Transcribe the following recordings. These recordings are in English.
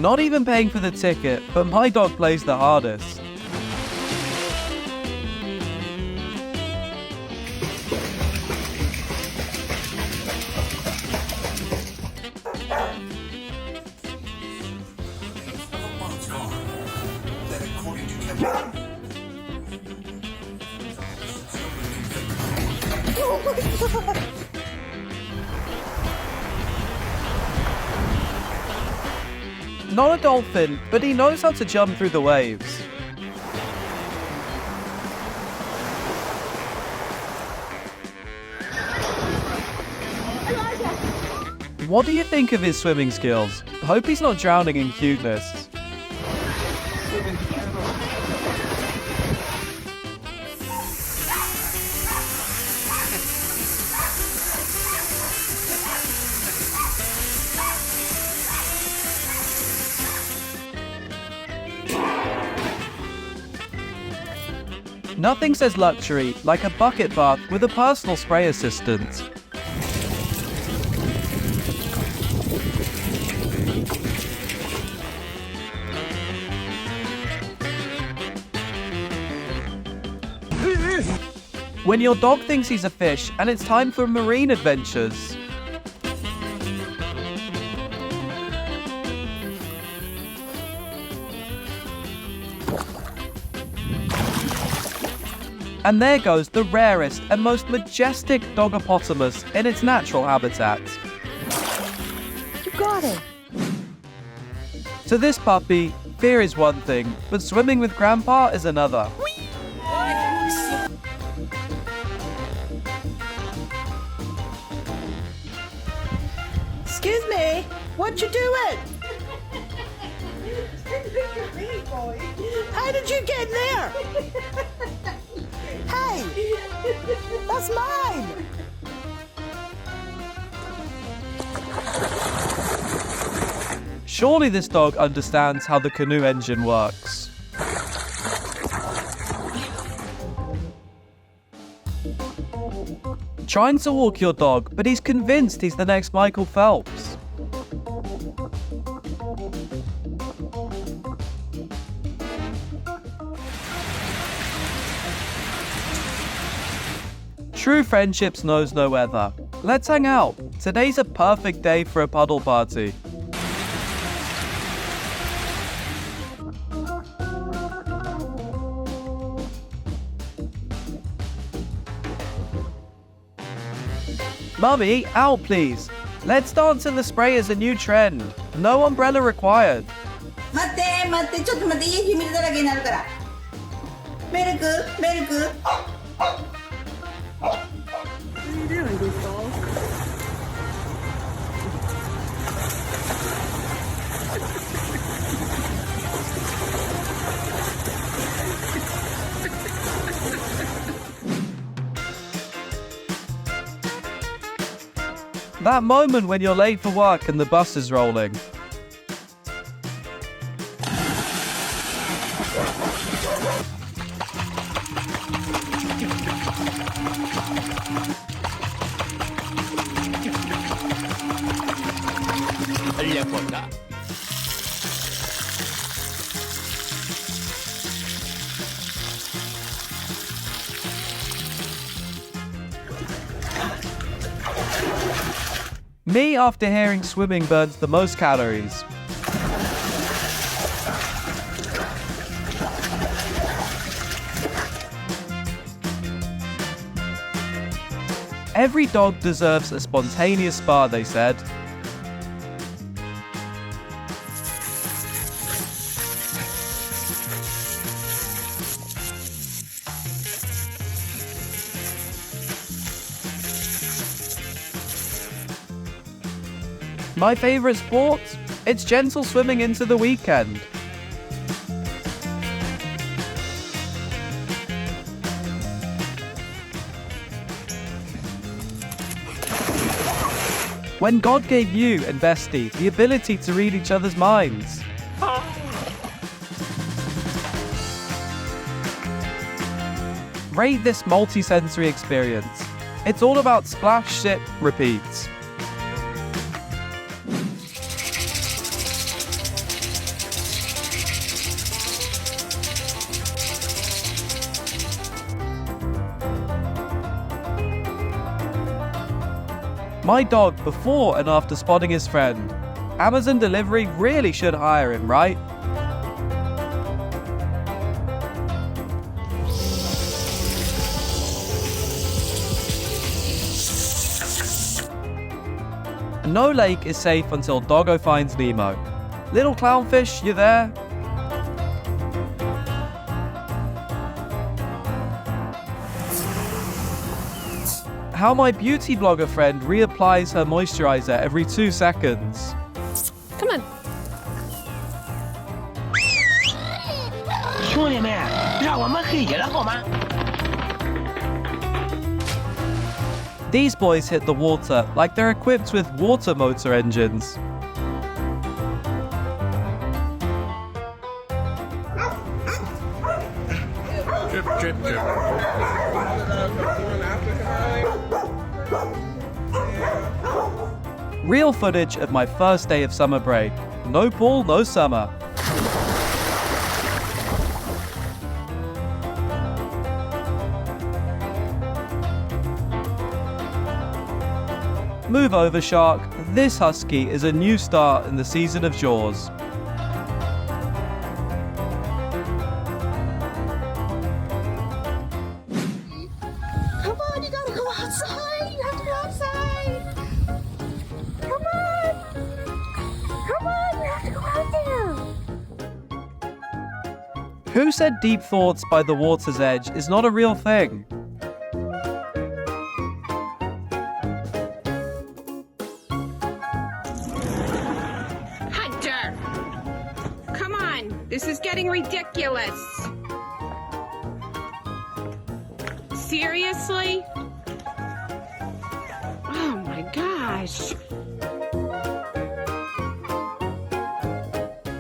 Not even paying for the ticket, but my dog plays the hardest. Not a dolphin, but he knows how to jump through the waves. What do you think of his swimming skills? Hope he's not drowning in cuteness. Nothing says luxury like a bucket bath with a personal spray assistant. When your dog thinks he's a fish and it's time for marine adventures. And there goes the rarest and most majestic dogopotamus in its natural habitat. You got it! To this puppy, fear is one thing, but swimming with Grandpa is another. Excuse me, what you doing? How did you get in there? Hey, that's mine. Surely this dog understands how the canoe engine works. Trying to walk your dog, but he's convinced he's the next Michael Phelps. True friendships knows no weather. Let's hang out. Today's a perfect day for a puddle party. Mummy, out please. Let's dance in the spray as a new trend. No umbrella required. 待って、ちょっと待って、家に水だらけになるから。メルク。That moment when you're late for work and the bus is rolling. Me after hearing swimming burns the most calories. Every dog deserves a spontaneous spa, they said. My favorite sport? It's gentle swimming into the weekend. When God gave you and Bestie the ability to read each other's minds. Rate this multi-sensory experience. It's all about splash, sip, repeat. My dog before and after spotting his friend. Amazon delivery really should hire him, right? No lake is safe until Doggo finds Nemo. Little clownfish, you there? How my beauty blogger friend reapplies her moisturizer every 2 seconds. Come on. 兄弟们，让我们黑了好吗？ These boys hit the water like they're equipped with water motor engines. Real footage of my first day of summer break. No pool, no summer. Move over, shark. This husky is a new star in the season of Jaws. Come on, you gotta go outside. You have to go outside. Come on. Come on, you have to go out there. Who said deep thoughts by the water's edge is not a real thing? Hunter! Come on, this is getting ridiculous. Seriously? Oh my gosh.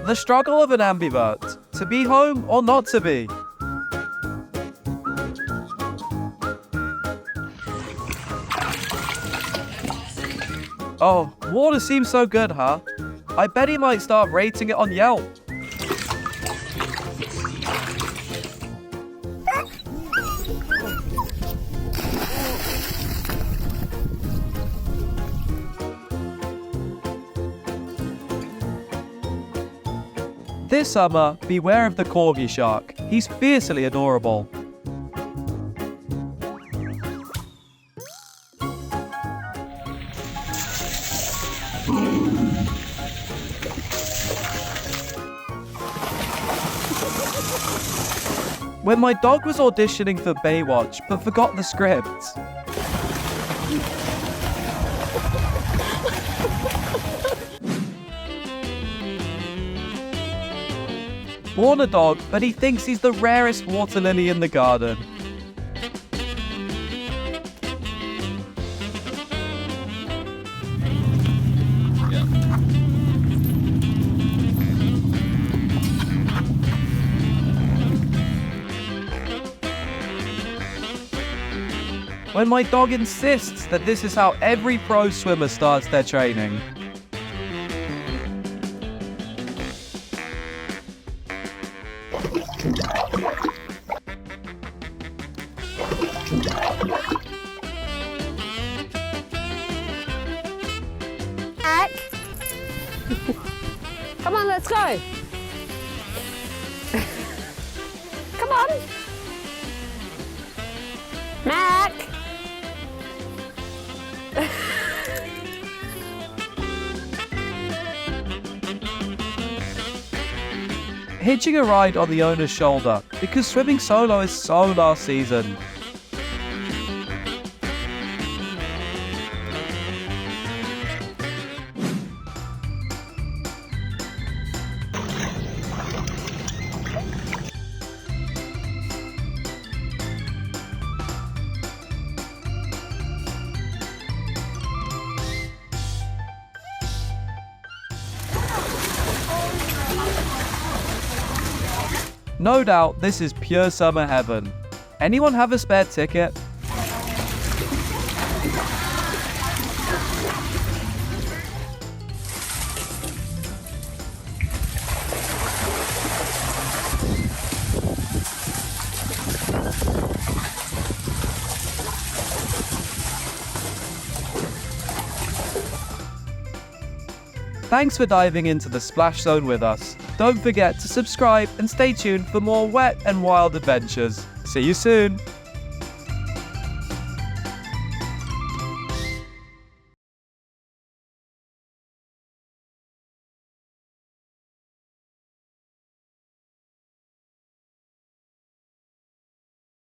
The struggle of an ambivert. To be home or not to be. Oh, water seems so good, huh? I bet he might start rating it on Yelp. This summer, beware of the corgi shark. He's fiercely adorable. When my dog was auditioning for Baywatch but forgot the script. Born a dog, but he thinks he's the rarest water lily in the garden. When my dog insists that this is how every pro swimmer starts their training. Come on, let's go. Come on. Mac. Hitching a ride on the owner's shoulder because swimming solo is so last season. No doubt this is pure summer heaven. Anyone have a spare ticket? Thanks for diving into the splash zone with us. Don't forget to subscribe and stay tuned for more wet and wild adventures. See you soon!